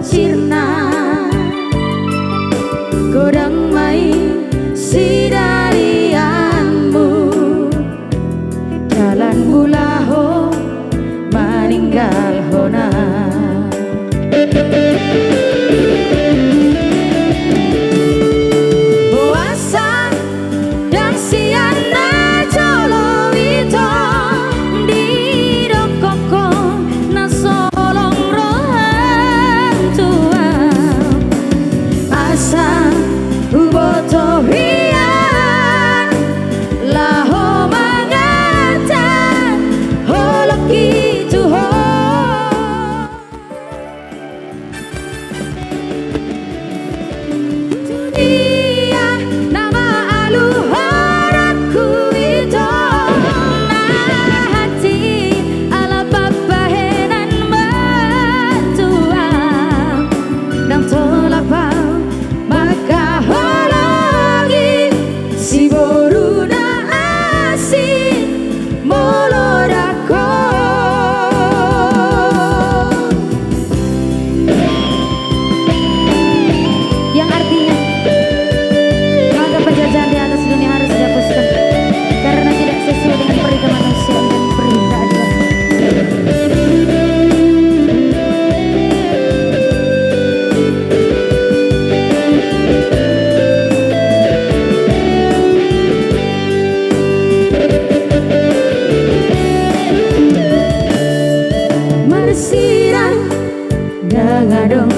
sirna godang mai sidarianmu jalan bulaho meninggal hona puasa dan siana jolo wito di dokoko na solong rohan tua asa uboto hian laho mangatan holoki tuho dia nama aluhoraku itu na hati ala babahenan batua dan tolak bau maka hologi si boruna asin molodako yang artinya maka penjajahan di atas dunia harus dihapuskan karena tidak sesuai dengan peri kemanusiaan dan peri keadilan. Marsiran dangadong